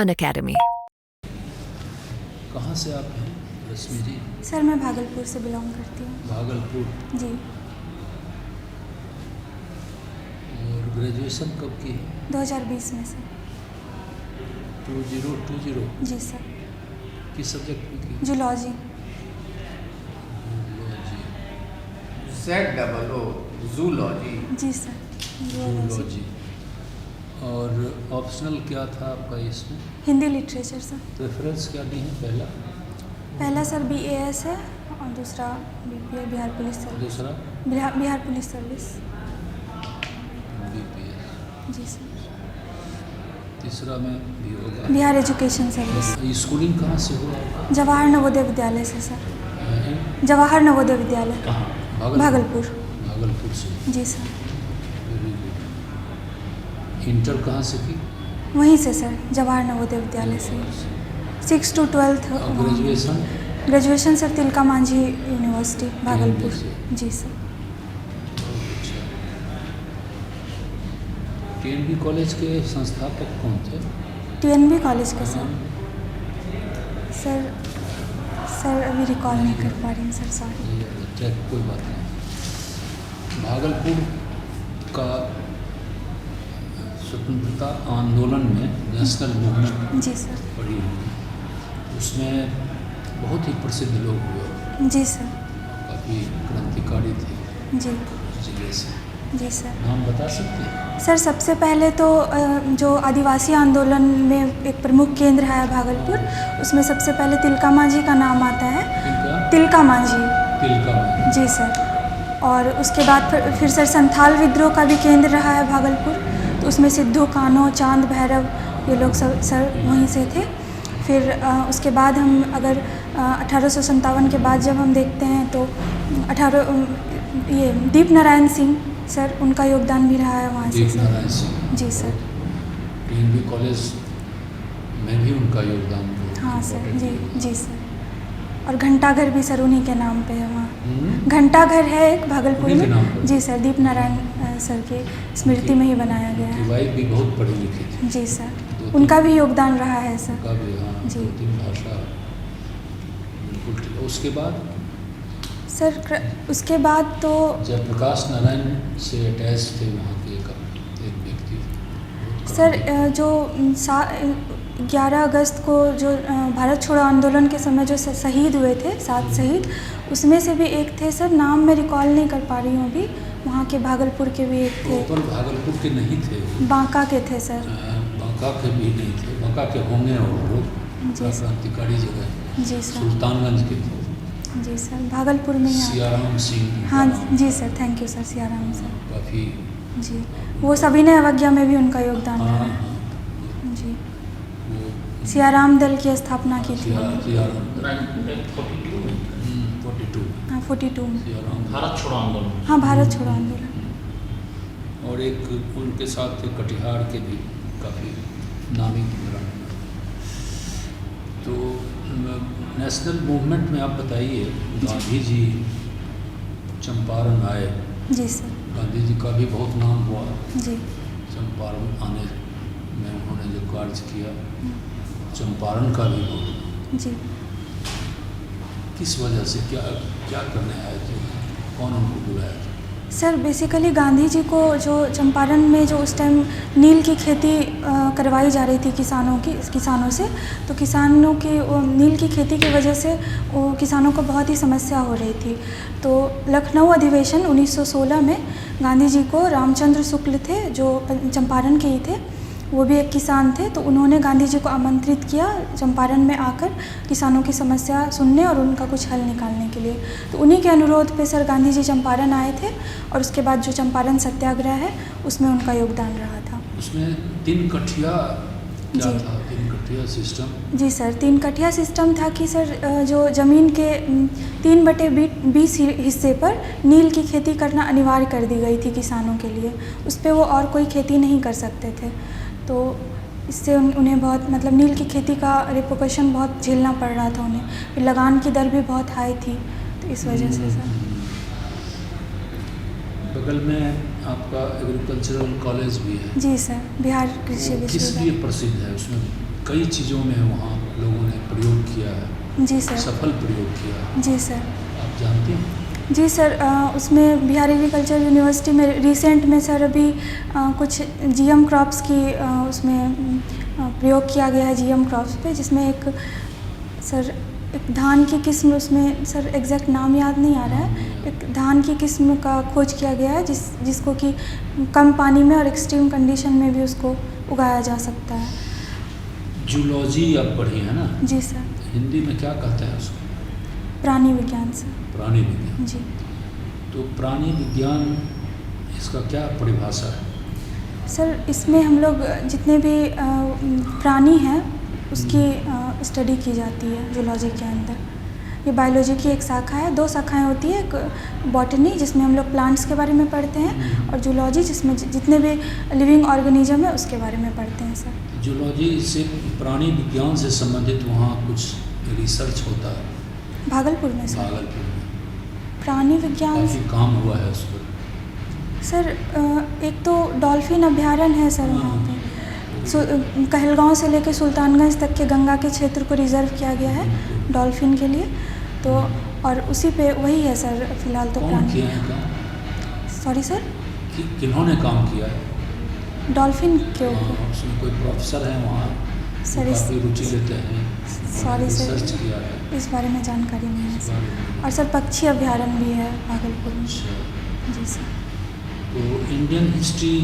Unacademy. कहाँ से आप हैं रश्मि जी? सर मैं भागलपुर से बिलोंग करती हूँ। भागलपुर। जी। और ग्रेजुएशन कब की है? 2020 में से। 2020? जी सर। किस सब्जेक्ट में की? जूलॉजी। जूलॉजी। जी सर। जूलॉजी। और ऑप्शनल क्या था आपका इसमें? Hindi literature sir. प्रेफरेंस क्या दी है? पहला सर BAS है और दूसरा BPA बिहार पुलिस सर्विस। दूसरा बिहार पुलिस सर्विस। BPS। जी सर। तीसरा में भी होगा बिहार एजुकेशन सर्विस। स्कूलिंग कहाँ से हुआ आपका? जवाहर नवोदय विद्यालय से सर। जवाहर नवोदय विद्यालय। कहाँ? भागलपुर। भागलपुर से। जी सर। Very good. इंटर कहाँ से की? वहीं से सर, जवाहर नवोदय विद्यालय से 6 to 12th। और graduation? Graduation sir Tilka Manjhi university Bhagalpur. जी सर। अच्छा। TNB कॉलेज के संस्थापक कौन थे? TNB कॉलेज के सर अभी रिकॉल नहीं कर पा रही हूँ सर, सॉरी। कोई बात नहीं। भागलपुर का स्वतंत्रता आंदोलन में नेशनल मूवमेंट जी सर। पड़ी हुई, उसमें बहुत ही प्रसिद्ध लोग हुए। जी सर। काफ़ी क्रांतिकारी थे जी। जिले से। जी सर। नाम बता सकते हैं? सर सबसे पहले तो जो आदिवासी आंदोलन में एक प्रमुख केंद्र है भागलपुर, उसमें सबसे पहले तिलका मांझी का नाम आता है। तिलका मांझी। जी सर। और उसके बाद फिर सर संथाल विद्रोह का भी केंद्र रहा है भागलपुर, तो उसमें सिद्धू कान्हो, चांद भैरव ये लोग सब सर वहीं से थे। फिर उसके बाद हम अगर 1857 के बाद जब हम देखते हैं तो ये दीप नारायण सिंह सर, उनका योगदान भी रहा है वहाँ से। दीप नारायण सिंह। जी सर। TNB कॉलेज में भी उनका योगदान है। हाँ सर। जी सर। और घंटाघर भी सर उन्हीं के नाम पे है वहाँ। घंटाघर है एक भागलपुर में। जी सर, दीप नारायण सर की स्मृति में ही बनाया गया है। वाइफ भी बहुत पढ़ी लिखी थी। जी सर, उनका भी योगदान रहा है सर। उनका भी, हाँ। जी। 2-3 भाषा बिल्कुल ठीक। उसके बाद सर उसके बाद तो जयप्रकाश नारायण से अटैच थे वहाँ के एक व्यक्ति सर जो 11 अगस्त को जो भारत छोड़ो आंदोलन के समय जो शहीद हुए थे, 7 शहीद, उसमें से भी एक थे सर, नाम मैं रिकॉल नहीं कर पा रही हूँ अभी, वहाँ के भागलपुर के भी एक थे। पर भागलपुर के नहीं थे, बांका के थे सर। बांका के भी नहीं थे, बांका के होंगे और लोग क्रांतिकारी जगह। जी सर। सुल्तानगंज के थे। जी सर, भागलपुर में ही। सियाराम सिंह। हाँ जी sir, thank you sir, Siyaram sir. काफ़ी। जी, वो सविनय अवज्ञा में भी उनका योगदान हाँ, है। हाँ। जी। सियाराम दल की स्थापना की थी। 42। हाँ 42 में। भारत छोड़ो आंदोलन। हाँ भारत छोड़ो आंदोलन। और एक उनके साथ थे कटिहार के भी काफ़ी नामी किरण। तो नेशनल मूवमेंट में आप बताइए, गांधी जी चंपारण आए। जी सर। गांधी जी का भी बहुत नाम हुआ जी। चंपारण आने में, उन्होंने जो कार्य किया, चंपारण का भी बहुत। जी। किस वजह से, क्या करने आए थे, कौन उनको बुलाया था? सर बेसिकली गांधी जी को जो चंपारण में जो उस टाइम नील की खेती करवाई जा रही थी किसानों से, तो किसानों की नील की खेती की वजह से वो किसानों को बहुत ही समस्या हो रही थी। तो लखनऊ अधिवेशन 1916 में गांधी जी को रामचंद्र शुक्ल थे जो चंपारण के ही थे, वो भी एक किसान थे, तो उन्होंने गांधी जी को आमंत्रित किया चंपारण में आकर किसानों की समस्या सुनने और उनका कुछ हल निकालने के लिए। तो उन्हीं के अनुरोध पे सर गांधी जी चंपारण आए थे, और उसके बाद जो चंपारण सत्याग्रह है उसमें उनका योगदान रहा था। उसमें 3 कठिया क्या था? 3 कठिया सिस्टम? जी सर, 3 कठिया सिस्टम था कि सर जो ज़मीन के 3/20 हिस्से पर नील की खेती करना अनिवार्य कर दी गई थी किसानों के लिए, उस पर वो और कोई खेती नहीं कर सकते थे। तो इससे उन्हें बहुत मतलब नील की खेती का रिपोर्केशन बहुत झेलना पड़ रहा था उन्हें, फिर लगान की दर भी बहुत हाई थी, तो इस वजह से सर। बगल में आपका एग्रीकल्चरल कॉलेज भी है? जी सर, बिहार कृषि किस विश्वविद्यालय। लिए प्रसिद्ध है? उसमें कई चीज़ों में वहाँ लोगों ने प्रयोग किया है, जी सर। सफल प्रयोग किया है। जी सर। आप जानते हैं? जी सर, उसमें बिहार एग्रीकल्चर यूनिवर्सिटी में रिसेंट में सर अभी कुछ जीएम क्रॉप्स की उसमें प्रयोग किया गया है जीएम क्रॉप्स पे, जिसमें एक धान की किस्म, उसमें सर एग्जैक्ट नाम याद नहीं आ रहा है, एक धान की किस्म का खोज किया गया है जिसको कि कम पानी में और एक्सट्रीम कंडीशन में भी उसको उगाया जा सकता है। जूलॉजी आप पढ़ी है ना? जी सर। हिंदी में क्या कहते हैं उसको? प्राणी विज्ञान सर। प्राणी विज्ञान। जी। तो प्राणी विज्ञान, इसका क्या परिभाषा है? सर इसमें हम लोग जितने भी प्राणी हैं उसकी स्टडी की जाती है जूलॉजी के अंदर। ये बायोलॉजी की एक शाखा है, दो शाखाएं होती है, एक बॉटनी जिसमें हम लोग प्लांट्स के बारे में पढ़ते हैं, और जूलॉजी जिसमें जितने भी लिविंग ऑर्गेनिज्म है उसके बारे में पढ़ते हैं सर। जूलॉजी से प्राणी विज्ञान से संबंधित वहाँ कुछ रिसर्च होता है भागलपुर में सर। भागलपुर में प्राणी विज्ञान काफ़ी काम हुआ है उस पर। सर एक तो डॉल्फिन अभ्यारण्य है सर वहाँ पे, कहलगांव से लेकर सुल्तानगंज तक के गंगा के क्षेत्र को रिजर्व किया गया है डॉल्फिन के लिए। तो और उसी पे वही है सर फिलहाल तो कौन किया है काम? Sorry sir? किन्होंने काम किया है डॉल्फिन के ऊपर? उसमें कोई प्रोफेसर हैं वहाँ सर, काफ़ी रुचि लेते हैं? सॉरी सर, रिसर्च किया है इस बारे में जानकारी नहीं है इस सर। बारे में? और सर पक्षी अभ्यारण्य भी है भागलपुर में। अच्छा। जी सर। तो इंडियन हिस्ट्री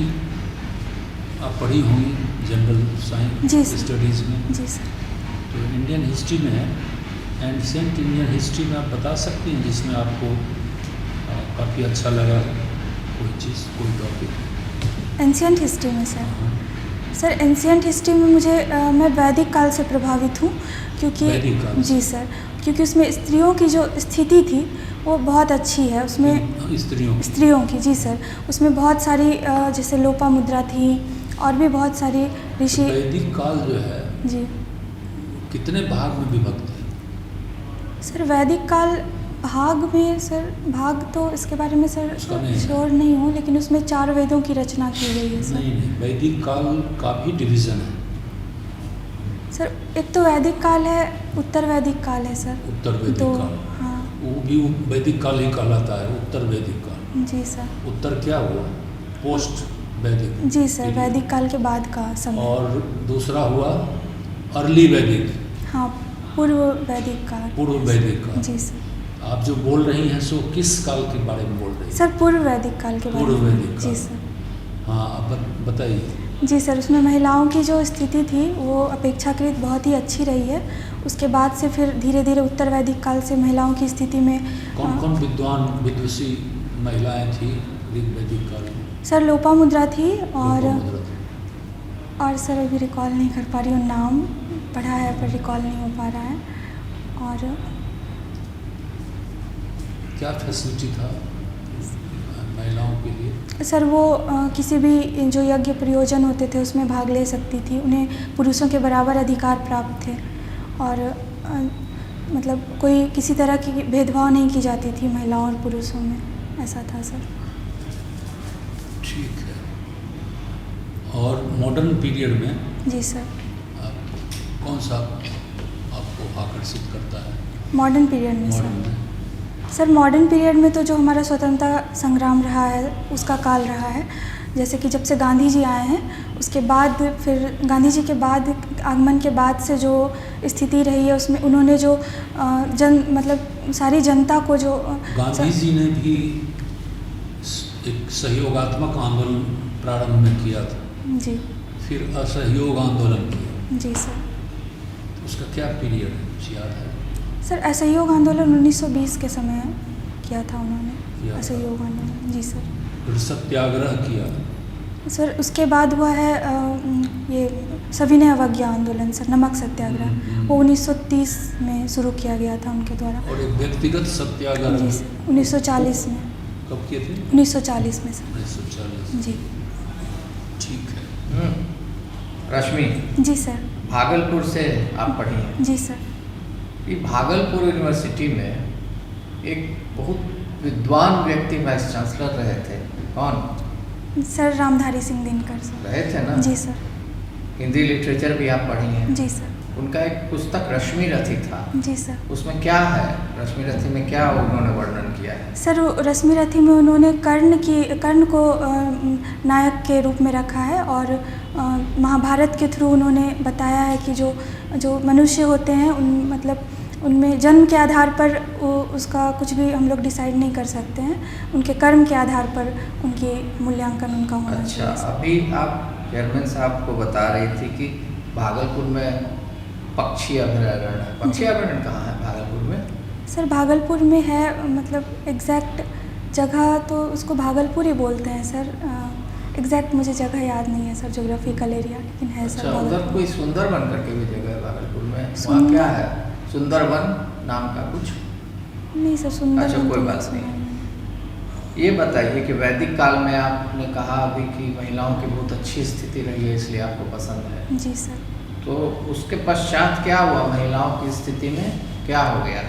आप पढ़ी होंगी जनरल साइंस जी सर। स्टडीज़ में? जी सर। तो इंडियन हिस्ट्री में एंशिएंट इंडियन हिस्ट्री में आप बता सकते हैं जिसमें आपको काफ़ी अच्छा लगा कोई चीज़, कोई टॉपिक? एंशिएंट हिस्ट्री में सर एंशिएंट हिस्ट्री में मुझे मैं वैदिक काल से प्रभावित हूँ, क्योंकि वैदिक काल? जी सर, क्योंकि उसमें स्त्रियों की जो स्थिति थी वो बहुत अच्छी है उसमें। स्त्रियों की जी सर, उसमें बहुत सारी जैसे लोपामुद्रा थी और भी बहुत सारी ऋषि। तो वैदिक काल जो है जी कितने भाग में विभक्त है? सर वैदिक काल भाग में सर, भाग तो इसके बारे में सर श्योर नहीं हूँ, लेकिन उसमें 4 वेदों की रचना की गई है सर। नहीं, वैदिक काल का भी डिवीज़न है सर। एक तो वैदिक काल है, उत्तर वैदिक काल है सर। उत्तर वैदिक काल, हाँ वो भी वैदिक काल ही कहलाता है, उत्तर वैदिक काल। जी सर। उत्तर क्या हुआ? पोस्ट वैदिक। जी सर, वैदिक काल के बाद का समय। और दूसरा हुआ अर्ली वैदिक। हाँ, पूर्व वैदिक काल। पूर्व वैदिक काल। जी सर। आप जो बोल रही हैं सो किस काल के बारे में बोल रही हैं? सर पूर्व वैदिक काल के बारे में। पूर्व वैदिक काल। जी सर। हाँ, अब बताइए। जी सर, उसमें महिलाओं की जो स्थिति थी वो अपेक्षाकृत बहुत ही अच्छी रही है। उसके बाद से फिर धीरे धीरे उत्तर वैदिक काल से महिलाओं की स्थिति में कौन कौन विद्वासी महिलाएं थी वैदिक काल में? सर लोपामुद्रा थी और लोपामुद्रा थी। और सर अभी रिकॉल नहीं कर पा रही हूँ नाम, पढ़ा है पर रिकॉल नहीं हो पा रहा है। और क्या फैसिलिटी था महिलाओं के लिए? सर वो किसी भी जो यज्ञ प्रयोजन होते थे उसमें भाग ले सकती थी, उन्हें पुरुषों के बराबर अधिकार प्राप्त थे, और मतलब कोई किसी तरह की भेदभाव नहीं की जाती थी महिलाओं और पुरुषों में, ऐसा था सर। ठीक है। और मॉडर्न पीरियड में जी सर। कौन सा आपको आकर्षित करता है? मॉडर्न पीरियड में मॉडर्न सर? में सर मॉडर्न पीरियड में तो जो हमारा स्वतंत्रता संग्राम रहा है उसका काल रहा है। जैसे कि जब से गांधी जी आए हैं उसके बाद, फिर गांधी जी के बाद आगमन के बाद से जो स्थिति रही है उसमें उन्होंने जो मतलब सारी जनता को जो गांधी जी ने भी एक सहयोगात्मक आंदोलन प्रारंभ में किया था। जी। फिर असहयोग आंदोलन किया। जी सर। उसका क्या पीरियड है, कुछ याद है? सर असहयोग आंदोलन 1920 के समय किया था उन्होंने, असहयोग आंदोलन। जी सर। फिर सत्याग्रह किया। सर उसके बाद हुआ है ये सविनय अवज्ञा आंदोलन सर, नमक सत्याग्रह, वो 1930 में शुरू किया गया था उनके द्वारा। और एक व्यक्तिगत सत्याग्रह जी सर, 1940 में। कब किए थे? 1940 में सर। 1940। जी। ठीक है। रश्मि जी सर। भागलपुर से आप पढ़ी हैं। जी सर। ये भागलपुर यूनिवर्सिटी में एक बहुत विद्वान व्यक्ति वाइस चांसलर रहे थे, कौन? Sir Ramdhari Singh Dinkar sir. रहे थे ना? जी सर। हिंदी लिटरेचर भी आप पढ़ी हैं। जी सर। उनका एक पुस्तक रश्मि रथी था। जी सर। उसमें क्या है, रश्मि रथी में क्या उन्होंने वर्णन किया है? सर रश्मि रथी में उन्होंने कर्ण को नायक के रूप में रखा है और महाभारत के थ्रू उन्होंने बताया है कि जो मनुष्य होते हैं मतलब उनमें जन्म के आधार पर उसका कुछ भी हम लोग डिसाइड नहीं कर सकते हैं, उनके कर्म के आधार पर उनकी मूल्यांकन उनका होना चाहिए। अच्छा, अभी आप चेयरमैन साहब को बता रही थी कि भागलपुर में पक्षी अभयारण्य है। पक्षी अभयारण्य कहाँ है भागलपुर में? सर भागलपुर में है, मतलब एग्जैक्ट जगह तो उसको भागलपुर ही बोलते हैं सर। एग्जैक्ट मुझे जगह याद नहीं है सर, ज्योग्राफिकल एरिया, लेकिन है सर। अच्छा, उधर कोई सुंदरवन करके भी जगह है भागलपुर में, वहाँ क्या है? सुंदरवन नाम का कुछ? नहीं सर, सुंदरवन। अच्छा, कोई बात नहीं। ये बताइए कि वैदिक काल में आपने कहा अभी कि महिलाओं की बहुत अच्छी स्थिति रही है इसलिए आपको पसंद है। जी सर। तो उसके पश्चात क्या हुआ, महिलाओं की स्थिति में क्या हो गया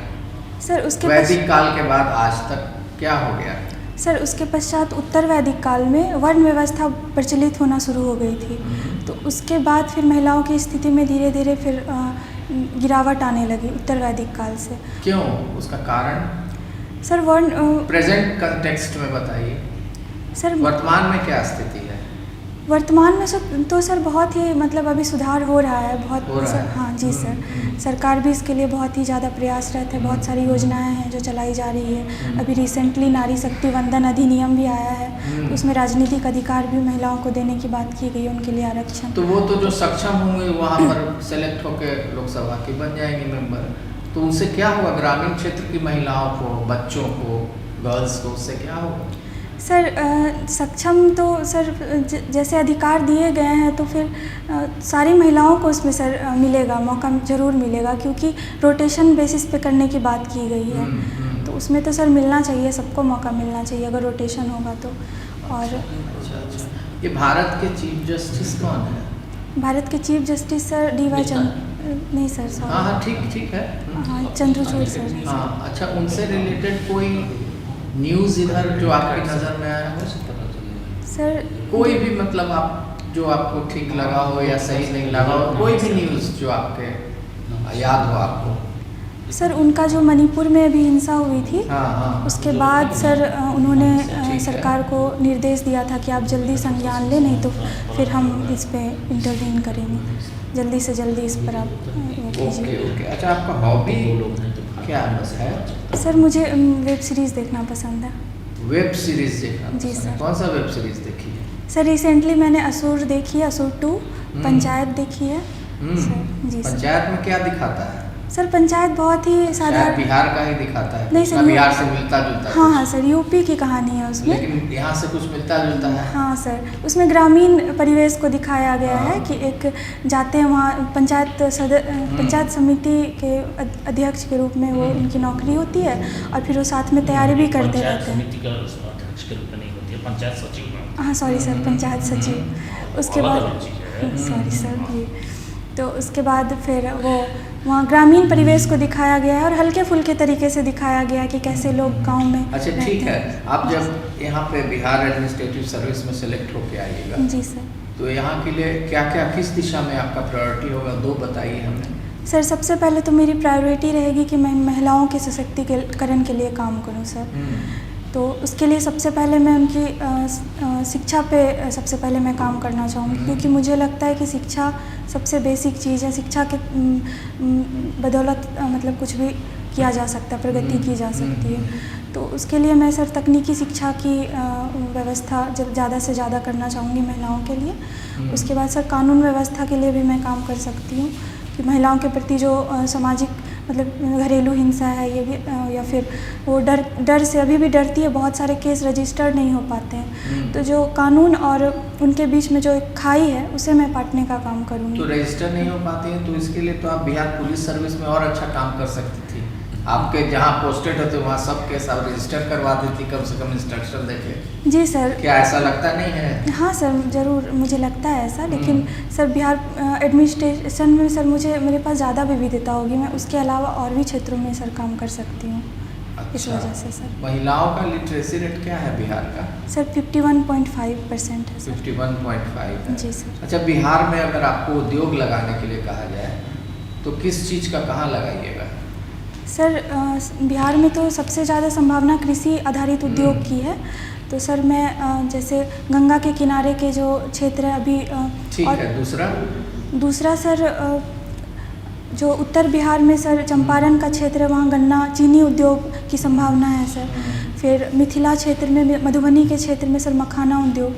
सर? उसके वैदिक काल के बाद आज तक क्या हो गया? सर उसके पश्चात उत्तर वैदिक काल में वर्ण व्यवस्था प्रचलित होना शुरू हो गई थी, तो उसके बाद फिर महिलाओं की स्थिति में धीरे धीरे फिर गिरावट आने लगी उत्तर वैदिक काल से। क्यों, उसका कारण? सर वर्ण प्रेजेंट कंटेक्स्ट में बताइए, सर वर्तमान में क्या स्थिति है? वर्तमान में तो सर बहुत ही मतलब अभी सुधार हो रहा है, बहुत हो रहा सर, है। हाँ जी सर। सरकार भी इसके लिए बहुत ही ज़्यादा प्रयासरत है, बहुत सारी योजनाएं हैं जो चलाई जा रही है। अभी रिसेंटली नारी शक्ति वंदन अधिनियम भी आया है, तो उसमें राजनीतिक अधिकार भी महिलाओं को देने की बात की गई है, उनके लिए आरक्षण। तो वो तो जो सक्षम होंगे वहाँ पर सेलेक्ट होकर लोकसभा की बन जाएंगे मेंबर, तो उनसे क्या होगा? ग्रामीण क्षेत्र की महिलाओं को, बच्चों को, गर्ल्स को, उससे क्या होगा? सर सक्षम तो सर जैसे अधिकार दिए गए हैं तो फिर सारी महिलाओं को उसमें सर मिलेगा, मौका ज़रूर मिलेगा, क्योंकि रोटेशन बेसिस पे करने की बात की गई है। तो उसमें तो सर मिलना चाहिए, सबको मौका मिलना चाहिए अगर रोटेशन होगा तो। और अच्छा, ये भारत के चीफ जस्टिस कौन है? भारत के चीफ जस्टिस सर DY नहीं सर, सॉरी। हाँ, ठीक है। हाँ, चंद्रचूड़ सर। हाँ, अच्छा, उनसे रिलेटेड कोई न्यूज़ इधर जो आपकी नज़र में आया हो? सर कोई भी मतलब आप जो आपको ठीक लगा हो या सही नहीं लगा हो, कोई भी न्यूज़ जो आपके याद हो आपको? सर उनका जो मणिपुर में अभी हिंसा हुई थी, हाँ। उसके बाद सर उन्होंने सरकार को निर्देश दिया था कि आप जल्दी संज्ञान लें, नहीं तो फिर हम इस पे इंटरवीन करेंगे, जल्दी से जल्दी इस पर आप कीजिए। ओके। अच्छा, आपका हॉबी क्या है? सर मुझे वेब सीरीज़ देखना पसंद है। वेब सीरीज़ देखना जी पसंद है। सर। कौन सा वेब सीरीज़ देखी है? सर रिसेंटली मैंने असुर देखी है, असुर 2, पंचायत देखी है सर। जी सर। पंचायत में क्या दिखाता है? सर पंचायत बहुत ही शायद साधारण, बिहार का ही दिखाता है। नहीं सर, बिहार से मिलता जुलता हाँ कुछ। सर यूपी की कहानी है उसमें, लेकिन यहाँ से कुछ मिलता जुलता है। हाँ सर, उसमें ग्रामीण परिवेश को दिखाया गया है कि एक जाते हैं वहाँ पंचायत समिति के अध्यक्ष के रूप में वो उनकी नौकरी होती है, और फिर वो साथ में तैयारी भी करते रहते हैं। समिति का अध्यक्ष के रूप में नहीं होती है, पंचायत सचिव। हाँ सॉरी सर, पंचायत सचिव। उसके बाद सॉरी सर जी, तो उसके बाद फिर वो वहाँ ग्रामीण परिवेश को दिखाया गया है और हल्के फुल्के तरीके से दिखाया गया है कि कैसे लोग गांव में अच्छा, ठीक है। आप जब यहाँ पे बिहार एडमिनिस्ट्रेटिव सर्विस में सेलेक्ट होके आइएगा, जी सर, तो यहाँ के लिए क्या क्या, किस दिशा में आपका प्रायोरिटी होगा, 2 बताइए हमें। सर सबसे पहले तो मेरी प्रायोरिटी रहेगी कि मैं महिलाओं के सशक्तिकरण के लिए काम करूँ सर। तो उसके लिए सबसे पहले मैं उनकी शिक्षा पे सबसे पहले मैं काम करना चाहूँगी, क्योंकि मुझे लगता है कि शिक्षा सबसे बेसिक चीज़ है। शिक्षा के बदौलत मतलब कुछ भी किया जा सकता है, प्रगति की जा सकती है। तो उसके लिए मैं सर तकनीकी शिक्षा की व्यवस्था ज़्यादा से ज़्यादा करना चाहूँगी महिलाओं के लिए। उसके बाद सर कानून व्यवस्था के लिए भी मैं काम कर सकती हूँ कि महिलाओं के प्रति जो सामाजिक मतलब घरेलू हिंसा है ये भी, या फिर वो डर से अभी भी डरती है, बहुत सारे केस रजिस्टर्ड नहीं हो पाते हैं। तो जो कानून और उनके बीच में जो एक खाई है उसे मैं पाटने का काम करूँगी। तो रजिस्टर नहीं हो पाती हैं, तो इसके लिए तो आप बिहार पुलिस सर्विस में और अच्छा काम कर सकती थी। आपके जहाँ पोस्टेड होते वहाँ सब केस आप रजिस्टर करवा देती, कम से कम इंस्ट्रक्शन देके। जी सर। क्या ऐसा लगता नहीं है? हाँ सर, ज़रूर मुझे लगता है ऐसा, लेकिन सर बिहार एडमिनिस्ट्रेशन में सर मेरे पास ज़्यादा विविधता होगी, मैं उसके अलावा और भी क्षेत्रों में सर काम कर सकती हूँ। इस वजह से सर। महिलाओं का लिटरेसी रेट क्या है बिहार का? सर 51.5% है सर। 51.5 है। जी सर। अच्छा, बिहार में अगर आपको उद्योग लगाने के लिए कहा जाए तो किस चीज़ का कहाँ लगाइएगा? सर बिहार में तो सबसे ज़्यादा संभावना कृषि आधारित उद्योग की है। तो सर मैं जैसे गंगा के किनारे के जो क्षेत्र है अभी ठीक है। दूसरा सर जो उत्तर बिहार में सर चंपारण का क्षेत्र है, वहाँ गन्ना चीनी उद्योग की संभावना है सर। फिर मिथिला क्षेत्र में मधुबनी के क्षेत्र में सर मखाना उद्योग,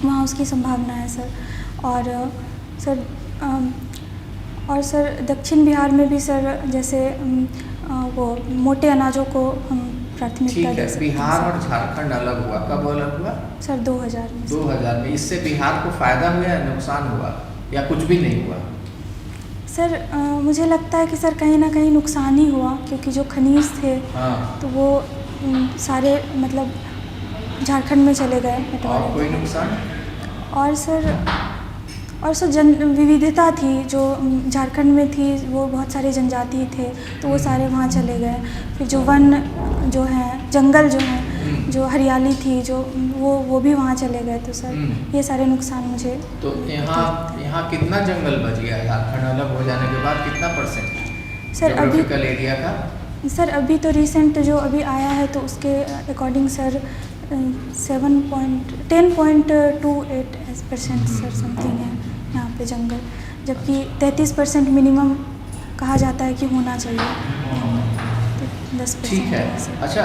वहाँ उसकी संभावना है सर। और सर दक्षिण बिहार में भी सर जैसे वो मोटे अनाजों को हम प्राथमिकता दे सकते हैं। बिहार और झारखंड अलग हुआ, कब अलग हुआ? सर 2000 में। 2000 में। इससे बिहार को फायदा हुआ या नुकसान हुआ या कुछ भी नहीं हुआ? सर मुझे लगता है कि सर कहीं ना कहीं नुकसान ही हुआ, क्योंकि जो खनिज थे तो वो सारे मतलब झारखंड में चले गए। और कोई नुकसान? और सर विविधता थी जो झारखंड में थी, वो बहुत सारे जनजाति थे तो वो सारे वहाँ चले गए। फिर जो वन जो है, जंगल जो है, जो हरियाली थी जो वो भी वहाँ चले गए। तो सर ये सारे नुकसान मुझे। तो यहाँ कितना जंगल बच गया झारखंड अलग हो जाने के बाद? कितना % सर अभी एरिया का? सर अभी तो रिसेंट जो अभी आया है तो उसके अकॉर्डिंग सर 10.28% सर समथिंग है यहाँ पे जंगल, जबकि 33% मिनिमम कहा जाता है कि होना चाहिए। तो 10%। ठीक है। अच्छा,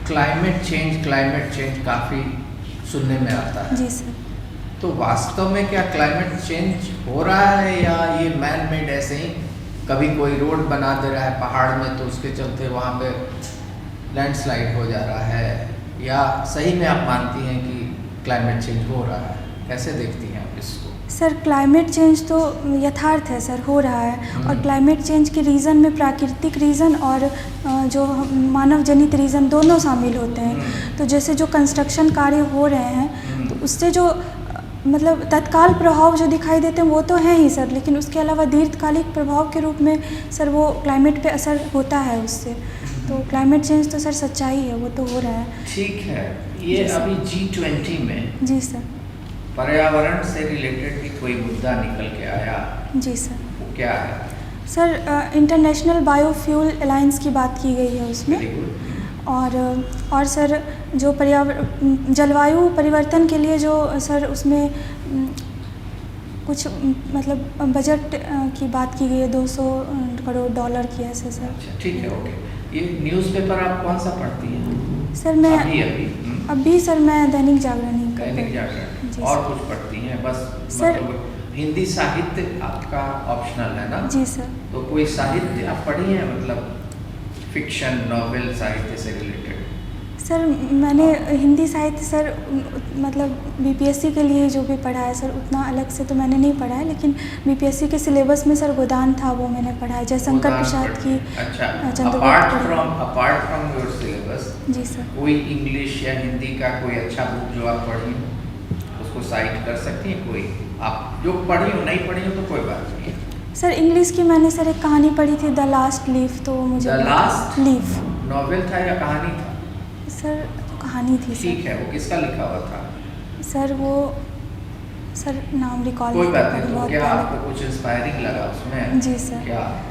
क्लाइमेट चेंज काफ़ी सुनने में आता है। जी सर। तो वास्तव में क्या क्लाइमेट चेंज हो रहा है या ये मैन मेड ऐसे ही कभी कोई रोड बना दे रहा है पहाड़ में तो उसके चलते वहाँ पे लैंडस्लाइड हो जा रहा है, या सही में आप मानती हैं कि क्लाइमेट चेंज हो रहा है? कैसे देखती हैं आप इसको? सर क्लाइमेट चेंज तो यथार्थ है सर, हो रहा है। और क्लाइमेट चेंज के रीज़न में प्राकृतिक रीज़न और जो मानव जनित रीज़न दोनों शामिल होते हैं। तो जैसे जो कंस्ट्रक्शन कार्य हो रहे हैं तो उससे जो मतलब तत्काल प्रभाव जो दिखाई देते हैं वो तो हैं ही सर, लेकिन उसके अलावा दीर्घकालिक प्रभाव के रूप में सर वो क्लाइमेट पे असर होता है उससे। तो क्लाइमेट चेंज तो सर सच्चाई है, वो तो हो रहा है। ठीक है। ये अभी G20 में जी सर पर्यावरण से रिलेटेड भी कोई मुद्दा निकल के आया? जी सर। वो क्या है? सर इंटरनेशनल बायोफ्यूल अलायंस की बात की गई है उसमें। और सर जो जलवायु परिवर्तन के लिए जो सर उसमें कुछ मतलब बजट की बात की गई है, $200 करोड़ की ऐसे सर। अच्छा, ठीक है, ओके। ये न्यूज़पेपर आप कौन सा पढ़ती हैं? सर मैं अभी सर मैं दैनिक जागरण ही दैनिक जागरण। और कुछ पढ़ती हैं? बस सर मतलब हिंदी साहित्य आपका ऑप्शनल है ना? जी सर। तो कोई साहित्य आप पढ़ी हैं, मतलब फिक्शन नॉवेल साहित्य से रिलेटेड? सर मैंने हिंदी साहित्य सर मतलब बीपीएससी के लिए जो भी पढ़ा है सर, उतना अलग से तो मैंने नहीं पढ़ा है, लेकिन बीपीएससी के सिलेबस में सर गोदान था वो मैंने पढ़ा है, जयशंकर प्रसाद की। अच्छा, Chandragupta. Apart from your syllabus ji sir. कोई इंग्लिश या हिंदी का कोई अच्छा बुक जो आप पढ़ी उसको साइट कर सकती हैं? कोई आप जो पढ़ी हो, नहीं पढ़ी हो तो कोई बात नहीं है। सर इंग्लिश की मैंने सर एक कहानी पढ़ी थी, द लास्ट लीफ, तो मुझे द लास्ट लीफ नॉवेल था या कहानी था? सर कहानी थी। ठीक है, वो किसका लिखा हुआ था? सर वो सर नाम रिकॉल कोई बात नहीं। तो क्या आपको कुछ इंस्पायरिंग लगा उसमें? जी सर। क्या?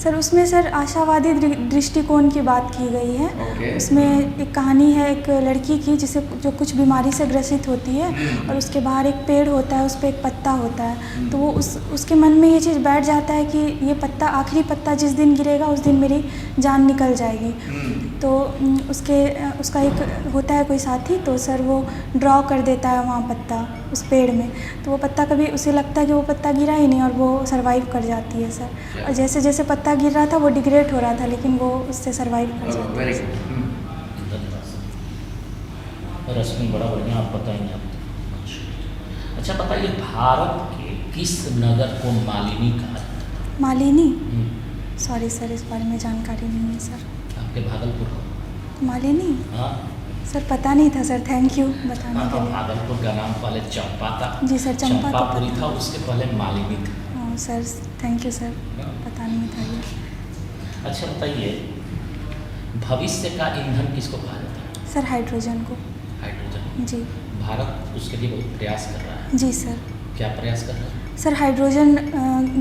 सर उसमें सर आशावादी दृष्टिकोण की बात की गई है। उसमें एक कहानी है एक लड़की की जो कुछ बीमारी से ग्रसित होती है और उसके बाहर एक पेड़ होता है, उस पर एक पत्ता होता है, तो वो उसके मन में ये चीज़ बैठ जाता है कि ये पत्ता, आखिरी पत्ता जिस दिन गिरेगा उस दिन मेरी जान निकल जाएगी। तो उसका एक होता है कोई साथी, तो सर वो ड्रॉ कर देता है वहाँ पत्ता उस पेड़ में, तो वो पत्ता कभी उसे लगता है कि वो पत्ता गिरा ही नहीं और वो सर्वाइव कर जाती है सर। और जैसे जैसे पत्ता गिर रहा था वो डिग्रेड हो रहा था, लेकिन वो उससे सर्वाइव कर जाती है। रश्मि बड़ा बढ़िया आप बताएंगे आप। अच्छा बताइए, भारत के किस नगर को मालिनी कहा जाता है? मालिनी? सॉरी सर, इस बारे में जानकारी नहीं है सर। आपके भागलपुर को मालिनी? हाँ सर पता नहीं था सर, थैंक यू बताने के लिए। भागलपुर का नाम पहले चंपा था। जी सर, चंपापुरी था, उसके पहले मालिनी था। सर थैंक यू सर, पता नहीं था ये। अच्छा बताइए, भविष्य का ईंधन किसको कहा जाता है? सर हाइड्रोजन को। हाइड्रोजन। जी। भारत उसके लिए बहुत प्रयास कर रहा है। जी सर। क्या प्रयास कर रहा है? सर हाइड्रोजन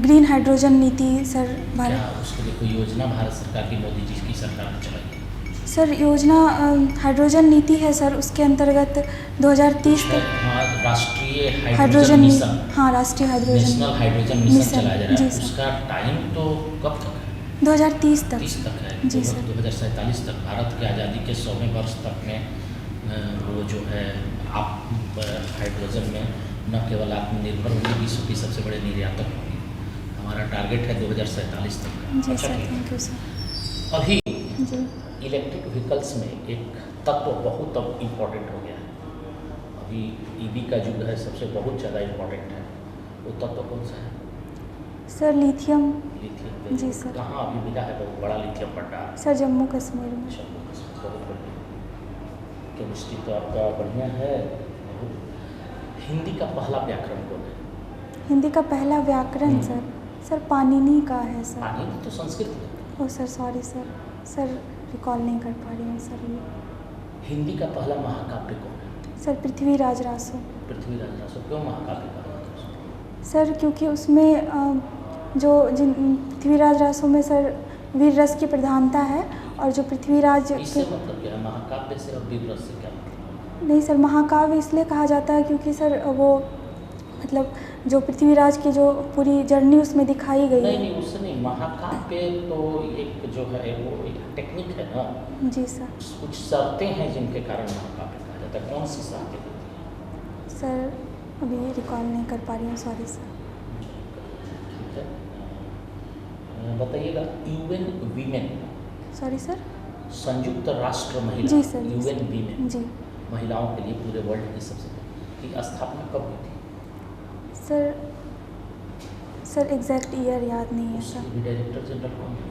ग्रीन हाइड्रोजन नीति सर क्या भारत। उसके लिए कोई योजना भारत सरकार की, मोदी जी की सरकार ने चलाई है? सर योजना हाइड्रोजन नीति है सर, उसके अंतर्गत 2030 तक हाँ, राष्ट्रीय हाइड्रोजन मिशन, हाँ राष्ट्रीय हाइड्रोजन नेशनल हाइड्रोजन मिशन चलाया जा रहा जी है। सर। उसका टाइम तो कब तक है? 2030 तक। 30 तक है। जी सर। 2047 तक, भारत की आज़ादी के 100वें वर्ष तक में वो जो है आप हाइड्रोजन में न केवल आत्मनिर्भर होंगे, विश्व की सबसे बड़े निर्यातक होंगे। हमारा टारगेट है 2047 तक का। जी अच्छा, सर, ठीक है। Thank you sir. अभी जी इलेक्ट्रिक व्हीकल्स में एक तत्व बहुत अब इम्पोर्टेंट हो गया है। अभी ईवी का युग है, सबसे बहुत ज़्यादा इम्पोर्टेंट है। वो तत्व कौन सा है? Sir lithium. लिथियम। जी सर। कहाँ अभी मिला है? बहुत बड़ा लिथियम भंडार। सर जम्मू कश्मीर में। जम्मू कश्मीर, बहुत बढ़िया। केमिस्ट्री तो आपका बढ़िया है। हिंदी का पहला व्याकरण कौन है? हिंदी का पहला व्याकरण सर पाणिनि का है सर। पाणिनि तो संस्कृत में। ओ सर सॉरी सर रिकॉल नहीं कर पा रही हूँ सर ये। हिंदी का पहला महाकाव्य कौन है? सर पृथ्वीराज रासो। पृथ्वीराज रासो। क्यों महाकाव्य कहा जाता है उसको? सर क्योंकि उसमें पृथ्वीराज रासो में सर वीर रस की प्रधानता है, और जो पृथ्वीराज इससे मतलब क्या है? महाकाव्य से और वीर रस से क्या मतलब? नहीं सर, महाकाव्य इसलिए कहा जाता है क्योंकि सर वो मतलब जो पृथ्वीराज की जो पूरी जर्नी उसमें दिखाई गई है। नहीं, उससे नहीं। महाकाव्य तो एक जो है वो एक टेक्निक है ना। जी सर। कुछ शर्तें हैं जिनके कारण महाकाव्य कहा जाता है। कौन सी शर्तें होती हैं? सर अभी रिकॉल नहीं कर पा रही हूँ, सॉरी सर। ठीक है, बताइएगा। UN women, sorry sir. संयुक्त राष्ट्र महिला, जी सर। यूएन वीमेन, जी महिलाओं के लिए पूरे वर्ल्ड की सबसे की स्थापना कब हुई थी? सर एग्जैक्ट ईयर याद नहीं है उसके सर। भी डायरेक्टर जनरल कौन है?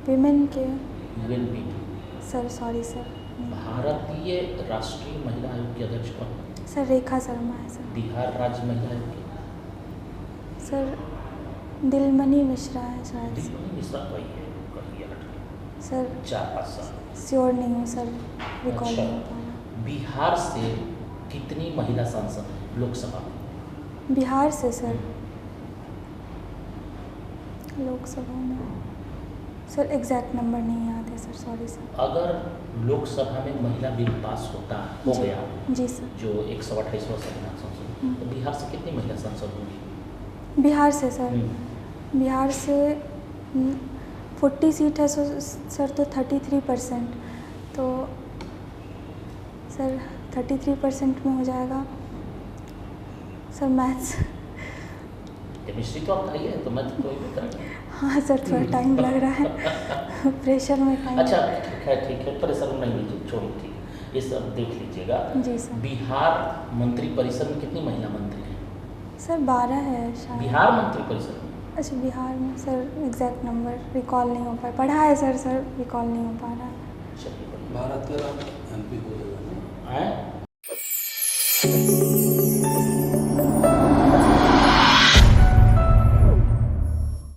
विमेन के UN women. Sir sorry sir. भारतीय राष्ट्रीय महिला आयोग की अध्यक्ष कौन है? सर रेखा शर्मा है सर। बिहार राज्य महिला आयोग की? सर दिलमणि मिश्रा है शायद। दिलमणि मिश्रा वही है, कहीं हट गई। सर 4-5 साल। श्योर नहीं हूँ सर, रिकॉल अच्छा। नहीं हो पा रहा। बिहार से कितनी महिला सांसद लोकसभा में? बिहार से सर लोकसभा में सर एग्जैक्ट नंबर नहीं याद है सर, सॉरी सर। अगर लोकसभा में महिला बिल पास हो जी गया, जी सर। जो 128वां संविधान संशोधन, तो बिहार से कितनी महिला सांसद होंगी? बिहार से सर बिहार से 40 सीट है सर, तो 33%, तो सर 33% में हो जाएगा सर। मैथ्स केमिस्ट्री तो आपका ही है, तो मैं तो कोई भी करेंगे। हाँ सर, थोड़ा टाइम लग रहा है प्रेशर में टाइम। अच्छा ठीक है, प्रेशर में नहीं लीजिए, छोड़िए, ठीक है। ये सब देख लीजिएगा। जी सर। बिहार मंत्री परिषद में कितनी महिला मंत्री हैं? सर 12 है शायद। बिहार मंत्री परिषद में? अच्छा बिहार में सर एग्जैक्ट नंबर रिकॉल नहीं हो पाया, पढ़ा है सर रिकॉल नहीं हो पा रहा है। चलिए, भारत का MP हो जाएगा। हैं?